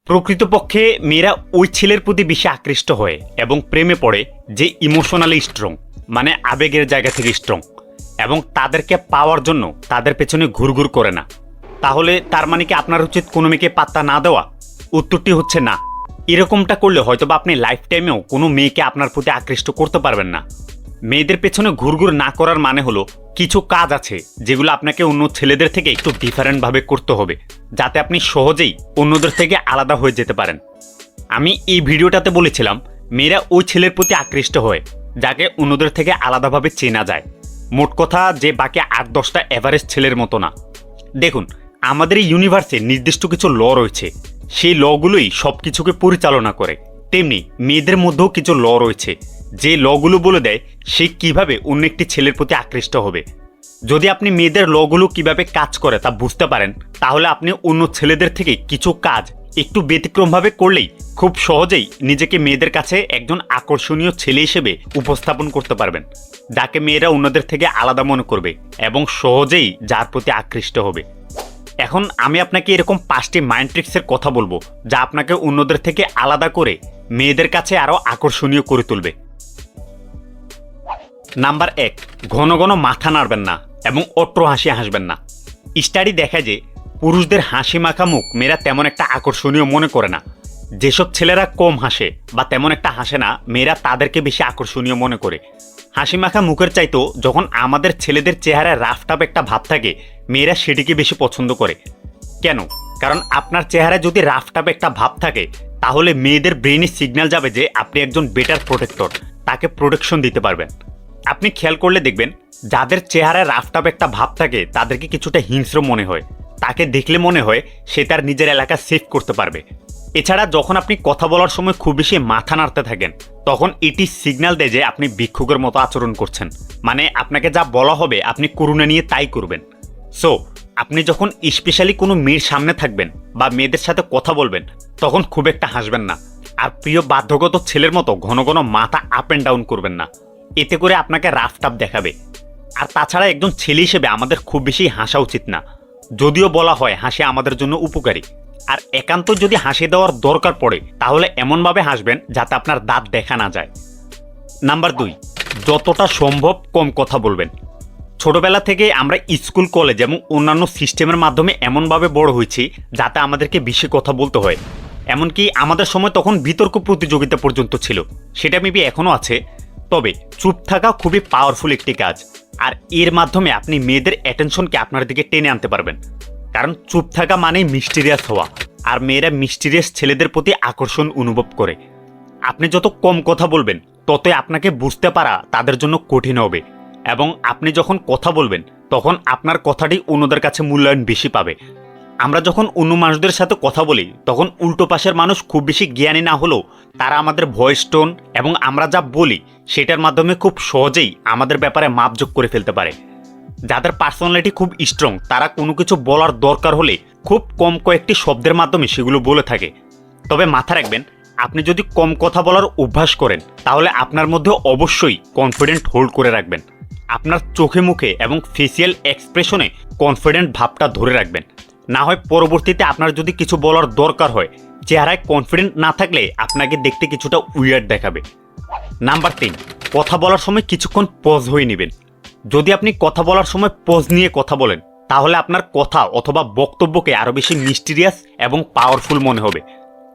প্রকৃতপক্ষে মেয়েরা ওই ছেলের প্রতি বেশি আকৃষ্ট হয় এবং প্রেমে পড়ে যে ইমোশনালি স্ট্রং, মানে আবেগের জায়গা থেকে স্ট্রং, এবং তাদেরকে পাওয়ার জন্য তাদের পেছনে ঘুরঘুর করে না। তাহলে তার মানে কি আপনার উচিত কোনো মেয়েকে পাত্তা না দেওয়া? উত্তরটি হচ্ছে না। এরকমটা করলে হয়তোবা আপনি লাইফ টাইমেও কোনো মেয়েকে আপনার প্রতি আকৃষ্ট করতে পারবেন না। মেয়েদের পেছনে ঘুরঘুর না করার মানে হলো কিছু কাজ আছে যেগুলো আপনাকে অন্য ছেলেদের থেকে একটু ডিফারেন্টভাবে করতে হবে, যাতে আপনি সহজেই অন্যদের থেকে আলাদা হয়ে যেতে পারেন। আমি এই ভিডিওটাতে বলেছিলাম মেয়েরা ওই ছেলের প্রতি আকৃষ্ট হয় যাকে অন্যদের থেকে আলাদাভাবে চেনা যায়। মোট কথা যে বাকি 8-10টা এভারেজ ছেলের মতো না। দেখুন, আমাদের এই ইউনিভার্সে নির্দিষ্ট কিছু ল রয়েছে, সেই লগুলোই সব কিছুকে পরিচালনা করে। তেমনি মেয়েদের মধ্যেও কিছু ল রয়েছে যে লগুলো বলে দেয় সে কিভাবে অন্য একটি ছেলের প্রতি আকৃষ্ট হবে। যদি আপনি মেয়েদের লগুলো কিভাবে কাজ করে তা বুঝতে পারেন, তাহলে আপনি অন্য ছেলেদের থেকে কিছু কাজ একটু ব্যতিক্রমভাবে করলেই খুব সহজেই নিজেকে মেয়েদের কাছে একজন আকর্ষণীয় ছেলে হিসেবে উপস্থাপন করতে পারবেন, যাকে মেয়েরা অন্যদের থেকে আলাদা মনে করবে এবং সহজেই যার প্রতি আকৃষ্ট হবে। এখন আমি আপনাকে এরকম 5টি মাইন্ড ট্রিক্সের কথা বলবো যা আপনাকে অন্যদের থেকে আলাদা করে মেয়েদের কাছে আরও আকর্ষণীয় করে তুলবে। নাম্বার 1, ঘন ঘন মাথা নাড়বেন না এবং অট্র হাসি হাসবেন না। স্টাডি দেখায় যে পুরুষদের হাসি মাখা মুখ মেয়েরা তেমন একটা আকর্ষণীয় মনে করে না। যেসব ছেলেরা কম হাসে বা তেমন একটা হাসে না, মেয়েরা তাদেরকে বেশি আকর্ষণীয় মনে করে। হাসি মাখা মুখের চাইতেও যখন আমাদের ছেলেদের চেহারায় রাফটাপ একটা ভাব থাকে, মেয়েরা সেটিকে বেশি পছন্দ করে। কেন? কারণ আপনার চেহারায় যদি রাফটাপ একটা ভাব থাকে, তাহলে মেয়েদের ব্রেনে সিগন্যাল যাবে যে আপনি একজন বেটার প্রোটেক্টর, তাকে প্রোটেকশন দিতে পারবেন। আপনি খেয়াল করলে দেখবেন যাদের চেহারায় রাফটাপ একটা ভাব থাকে তাদেরকে কিছুটা হিংস্র মনে হয়, তাকে দেখলে মনে হয় সে তার নিজের এলাকা সেভ করতে পারবে। এছাড়া যখন আপনি কথা বলার সময় খুব বেশি মাথা নাড়তে থাকেন, তখন এটি সিগন্যাল দেয় যে আপনি ভিক্ষুকের মতো আচরণ করছেন, মানে আপনাকে যা বলা হবে আপনি করুণা নিয়ে তাই করবেন। সো আপনি যখন স্পেশালি কোনো মেয়ের সামনে থাকবেন বা মেয়েদের সাথে কথা বলবেন, তখন খুব একটা হাসবেন না, আর প্রিয় বাধ্যগত ছেলের মতো ঘন ঘন মাথা আপ অ্যান্ড ডাউন করবেন না। এতে করে আপনাকে রাফটাপ দেখাবে। আর তাছাড়া একজন ছেলে হিসেবে আমাদের খুব বেশি হাসা উচিত না, যদিও বলা হয় হাসি আমাদের জন্য উপকারী। আর একান্ত যদি হাসি দেওয়ার দরকার পড়ে তাহলে এমনভাবে হাসবেন যাতে আপনার দাঁত দেখা না যায়। নাম্বার 2, যতটা সম্ভব কম কথা বলবেন। ছোটবেলা থেকে আমরা স্কুল, কলেজ এবং অন্যান্য সিস্টেমের মাধ্যমে এমনভাবে বড় হয়েছি যাতে আমাদেরকে বেশি কথা বলতে হয়। এমনকি আমাদের সময় তখন বিতর্ক প্রতিযোগিতা পর্যন্ত ছিল, সেটা মেবি এখনও আছে। তবে চুপ থাকা খুবই পাওয়ারফুল একটি কাজ, আর এর মাধ্যমে আপনি মেয়েদের অ্যাটেনশনকে আপনার দিকে টেনে আনতে পারবেন। কারণ চুপ থাকা মানেই মিস্টিরিয়াস হওয়া, আর মেয়েরা মিস্টিরিয়াস ছেলেদের প্রতি আকর্ষণ অনুভব করে। আপনি যত কম কথা বলবেন ততই আপনাকে বুঝতে পারা তাদের জন্য কঠিন হবে, এবং আপনি যখন কথা বলবেন তখন আপনার কথাটি অন্যদের কাছে মূল্যায়ন বেশি পাবে। আমরা যখন অন্য মানুষদের সাথে কথা বলি তখন উল্টো পাশের মানুষ খুব বেশি জ্ঞানী না হলেও তারা আমাদের ভয়েস টোন এবং আমরা যা বলি সেটার মাধ্যমে খুব সহজেই আমাদের ব্যাপারে মাপযোগ করে ফেলতে পারে। যাদের পার্সোনালিটি খুব স্ট্রং তারা কোনো কিছু বলার দরকার হলে খুব কম কয়েকটি শব্দের মাধ্যমে সেগুলো বলে থাকে। তবে মাথা রাখবেন, আপনি যদি কম কথা বলার অভ্যাস করেন তাহলে আপনার মধ্যে অবশ্যই কনফিডেন্ট হোল্ড করে রাখবেন। আপনার চোখে মুখে এবং ফেসিয়াল এক্সপ্রেশনে কনফিডেন্ট ভাবটা ধরে রাখবেন। না হয় পরবর্তীতে আপনার যদি কিছু বলার দরকার হয়, চেহারায় কনফিডেন্ট না থাকলে আপনাকে দেখতে কিছুটা উইয়ার্ড দেখাবে। নাম্বার 3, কথা বলার সময় কিছুক্ষণ পজ হয়ে নেবেন। যদি আপনি কথা বলার সময় পজ নিয়ে কথা বলেন তাহলে আপনার কথা অথবা বক্তব্যকে আরও বেশি মিস্টিরিয়াস এবং পাওয়ারফুল মনে হবে।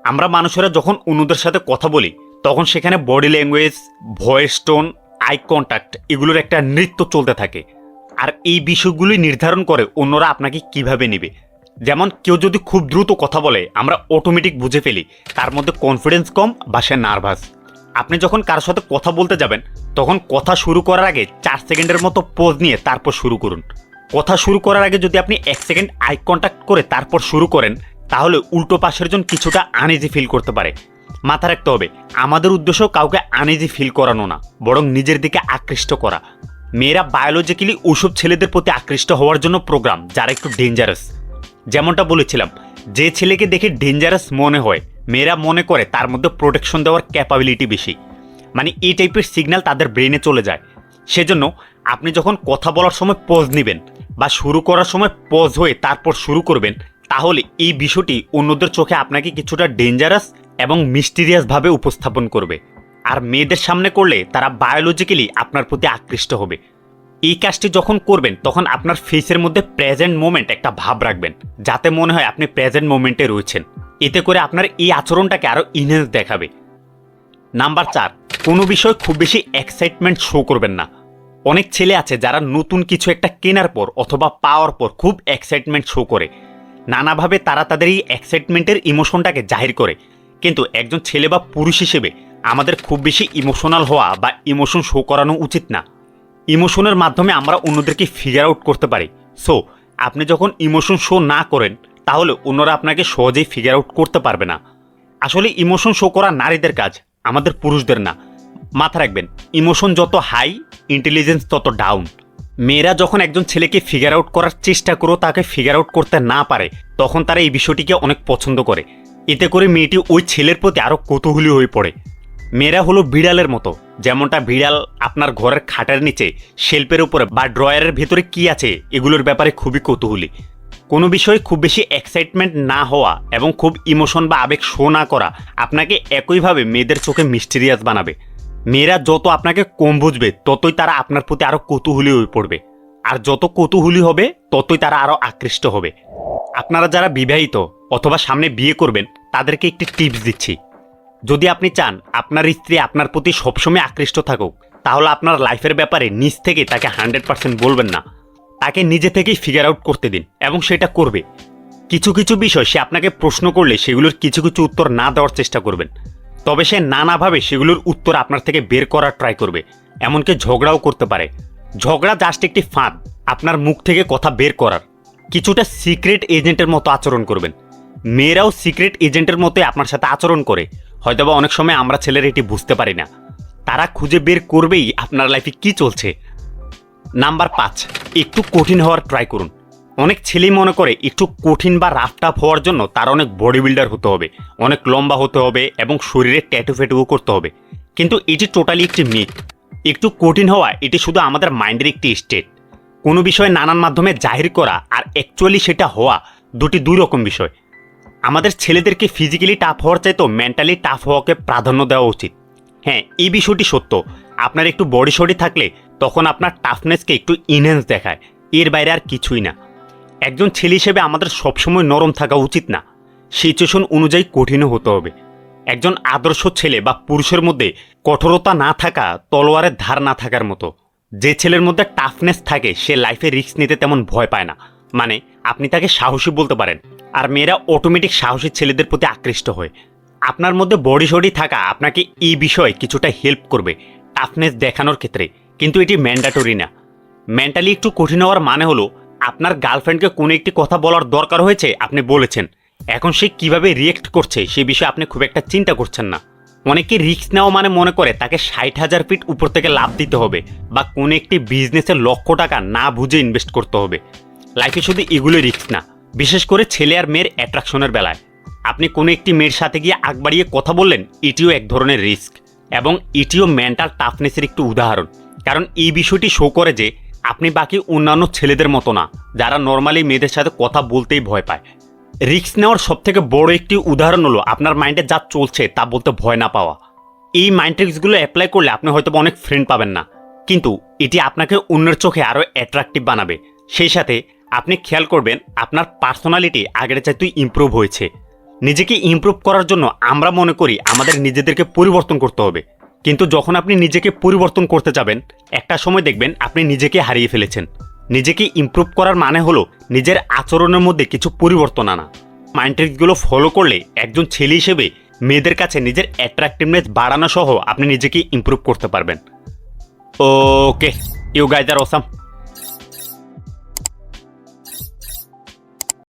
আমরা মানুষেরা যখন অন্যদের সাথে কথা বলি তখন সেখানে body language, voice tone, eye contact এগুলোর একটা নৃত্য চলতে থাকে, আর এই বিষয়গুলি নির্ধারণ করে অন্যরা আপনাকে কিভাবে নেবে। যেমন কেউ যদি খুব দ্রুত কথা বলে আমরা অটোমেটিক বুঝে ফেলি তার মধ্যে কনফিডেন্স কম বা সে নার্ভাস। আপনি যখন কারোর সাথে কথা বলতে যাবেন তখন কথা শুরু করার আগে 4 সেকেন্ডের মতো পোজ নিয়ে তারপর শুরু করুন। কথা শুরু করার আগে যদি আপনি 1 সেকেন্ড আই কন্ট্যাক্ট করে তারপর শুরু করেন তাহলে উল্টো পাশের জন কিছুটা আনইজি ফিল করতে পারে। মাথা রাখতে হবে, আমাদের উদ্দেশ্য কাউকে আনইজি ফিল করানো না, বরং নিজের দিকে আকৃষ্ট করা। মেয়েরা বায়োলজিক্যালি ওসব ছেলেদের প্রতি আকৃষ্ট হওয়ার জন্য প্রোগ্রাম যারা একটু ডেঞ্জারাস। যেমনটা বলেছিলাম, যে ছেলেকে দেখে ডেঞ্জারাস মনে হয় মেয়েরা মনে করে তার মধ্যে প্রোটেকশন দেওয়ার ক্যাপাবিলিটি বেশি, মানে এই টাইপের সিগন্যাল তাদের ব্রেনে চলে যায়। সেজন্য আপনি যখন কথা বলার সময় পজ নেবেন বা শুরু করার সময় পজ হয়ে তারপর শুরু করবেন, তাহলে এই বিষয়টি অন্যদের চোখে আপনাকে কিছুটা ডেঞ্জারাস এবং মিস্টিরিয়াসভাবে উপস্থাপন করবে। আর মেয়েদের সামনে করলে তারা বায়োলজিক্যালি আপনার প্রতি আকৃষ্ট হবে। এই কাজটি যখন করবেন তখন আপনার ফেসের মধ্যে প্রেজেন্ট মোমেন্ট একটা ভাব রাখবেন, যাতে মনে হয় আপনি প্রেজেন্ট মোমেন্টে রয়েছেন। এতে করে আপনার এই আচরণটাকে আরও ইনহেন্স দেখাবে। নাম্বার 4, কোনো বিষয় খুব বেশি এক্সাইটমেন্ট শো করবেন না। অনেক ছেলে আছে যারা নতুন কিছু একটা কেনার পর অথবা পাওয়ার পর খুব এক্সাইটমেন্ট শো করে। নানাভাবে তারা তাদের এই এক্সাইটমেন্টের ইমোশনটাকে জাহির করে। কিন্তু একজন ছেলে বা পুরুষ হিসেবে আমাদের খুব বেশি ইমোশনাল হওয়া বা ইমোশন শো করানো উচিত না। ইমোশনের মাধ্যমে আমরা অন্যদেরকে ফিগার আউট করতে পারি। সো আপনি যখন ইমোশন শো না করেন তাহলে অন্যরা আপনাকে সহজেই ফিগার আউট করতে পারবে না। আসলে ইমোশন শো করা নারীদের কাজ, আমাদের পুরুষদের না। মাথা রাখবেন, ইমোশন যত হাই, ইন্টেলিজেন্স তত ডাউন। মেয়েরা যখন একজন ছেলেকে ফিগার আউট করার চেষ্টা করেও তাকে ফিগার আউট করতে না পারে, তখন তারা এই বিষয়টিকে অনেক পছন্দ করে। এতে করে মেয়েটি ওই ছেলের প্রতি আরও কৌতূহলী হয়ে পড়ে। মেয়েরা হলো বিড়ালের মতো, যেমনটা বিড়াল আপনার ঘরের খাটের নিচে, শেল্পের উপরে বা ড্রয়ারের ভেতরে কি আছে এগুলোর ব্যাপারে খুবই কৌতূহলী। কোনো বিষয়ে খুব বেশি এক্সাইটমেন্ট না হওয়া এবং খুব ইমোশন বা আবেগ শো না করা আপনাকে একইভাবে মেয়েদের চোখে মিস্টিরিয়াস বানাবে। মেয়েরা যত আপনাকে কম বুঝবে ততই তারা আপনার প্রতি আরও কৌতূহলী হয়ে পড়বে। আর যত কৌতূহলী হবে ততই তারা আরও আকৃষ্ট হবে। আপনারা যারা বিবাহিত অথবা সামনে বিয়ে করবেন তাদেরকে একটি টিপস দিচ্ছি। যদি আপনি চান আপনার স্ত্রী আপনার প্রতি সবসময় আকৃষ্ট থাকুক, তাহলে আপনার লাইফের ব্যাপারে নিজ থেকে তাকে 100% বলবেন না। তাকে নিজে থেকেই ফিগার আউট করতে দিন এবং সেটা করবে। কিছু কিছু বিষয় সে আপনাকে প্রশ্ন করলে সেগুলোর কিছু কিছু উত্তর না দেওয়ার চেষ্টা করবেন। তবে সে নানাভাবে সেগুলোর উত্তর আপনার থেকে বের করার ট্রাই করবে, এমনকি ঝগড়াও করতে পারে। ঝগড়া জাস্ট একটি ফাঁদ আপনার মুখ থেকে কথা বের করার। কিছুটা সিক্রেট এজেন্টের মতো আচরণ করবেন। মেয়েরাও সিক্রেট এজেন্টের মতোই আপনার সাথে আচরণ করে, হয়তোবা অনেক সময় আমরা ছেলেরা এটি বুঝতে পারি না। তারা খুঁজে বের করবেই আপনার লাইফে কি চলছে। নাম্বার 5, একটু কঠিন হওয়ার ট্রাই করুন। অনেক ছেলেই মনে করে একটু কঠিন বা রাফ টাফ হওয়ার জন্য তার অনেক বডি বিল্ডার হতে হবে, অনেক লম্বা হতে হবে এবং শরীরে ট্যাটু ফ্যাটুও করতে হবে। কিন্তু এটি টোটালি একটি মিথ। একটু কঠিন হওয়া এটি শুধু আমাদের মাইন্ডের একটি স্টেট। কোনো বিষয় নানান মাধ্যমে জাহির করা আর অ্যাকচুয়ালি সেটা হওয়া দুই রকম বিষয়। আমাদের ছেলেদেরকে ফিজিক্যালি টাফ হওয়ার চাইতেও মেন্টালি টাফ হওয়াকে প্রাধান্য দেওয়া উচিত। হ্যাঁ, এই বিষয়টি সত্য। আপনার একটু বডি সডি থাকলে তখন আপনার টাফনেসকে একটু ইনহ্যান্স দেখায়, এর বাইরে আর কিছুই না। একজন ছেলে হিসেবে আমাদের সবসময় নরম থাকা উচিত না, সিচুয়েশন অনুযায়ী কঠিনও হতে হবে। একজন আদর্শ ছেলে বা পুরুষের মধ্যে কঠোরতা না থাকা তলোয়ারের ধার না থাকার মতো। যে ছেলের মধ্যে টাফনেস থাকে সে লাইফে রিস্ক নিতে তেমন ভয় পায় না, মানে আপনি তাকে সাহসী বলতে পারেন। আর মেয়েরা অটোমেটিক সাহসী ছেলেদের প্রতি আকৃষ্ট হয়। আপনার মধ্যে বডি সডি থাকা আপনাকে এই বিষয়ে কিছুটা হেল্প করবে টাফনেস দেখানোর ক্ষেত্রে, কিন্তু এটি ম্যান্ডেটরি না। মেন্টালি একটু কঠিন হওয়ার মানে হলো আপনার গার্লফ্রেন্ডকে কোনো একটি কথা বলার দরকার হয়েছে, আপনি বলেছেন, এখন সে কিভাবে রিয়েক্ট করছে সে বিষয়ে আপনি খুব একটা চিন্তা করছেন না। অনেকে রিস্ক নেওয়া মানে মনে করে তাকে 60,000 ফিট উপর থেকে লাফ দিতে হবে বা কোনো একটি বিজনেসে লক্ষ টাকা না বুঝে ইনভেস্ট করতে হবে। লাইফে শুধু এগুলো রিস্ক না, বিশেষ করে ছেলে আর মেয়ের অ্যাট্রাকশনের বেলায়। আপনি কোনো একটি মেয়ের সাথে গিয়ে আগ বাড়িয়ে কথা বললেন, এটিও এক ধরনের রিস্ক এবং এটিও মেন্টাল টাফনেসের একটি উদাহরণ। কারণ এই বিষয়টি শো করে যে আপনি বাকি অন্যান্য ছেলেদের মতো না, যারা নর্মালি মেয়েদের সাথে কথা বলতেই ভয় পায়। রিস্ক নেওয়ার সবথেকে বড় একটি উদাহরণ হলো আপনার মাইন্ডে যা চলছে তা বলতে ভয় না পাওয়া। এই মাইন্ড ট্রিক্সগুলো অ্যাপ্লাই করলে আপনি হয়তো অনেক ফ্রেন্ড পাবেন না, কিন্তু এটি আপনাকে অন্যের চোখে আরও অ্যাট্রাকটিভ বানাবে। সেই সাথে আপনি খেয়াল করবেন আপনার পার্সোনালিটি আগের চাইতে ইমপ্রুভ হয়েছে। নিজেকে ইমপ্রুভ করার জন্য আমরা মনে করি আমাদের নিজেদেরকে পরিবর্তন করতে হবে, কিন্তু যখন আপনি নিজেকে পরিবর্তন করতে যাবেন একটা সময় দেখবেন আপনি নিজেকে হারিয়ে ফেলেছেন। নিজেকে ইমপ্রুভ করার মানে হলো নিজের আচরণের মধ্যে কিছু পরিবর্তন আনা। মাইন্ড ট্রিক্সগুলো ফলো করলে একজন ছেলে হিসেবে মেয়েদের কাছে নিজের অ্যাট্রাকটিভনেস বাড়ানো সহ আপনি নিজেকে ইমপ্রুভ করতে পারবেন। ওকে, ইউ গাইজ আর অসাম।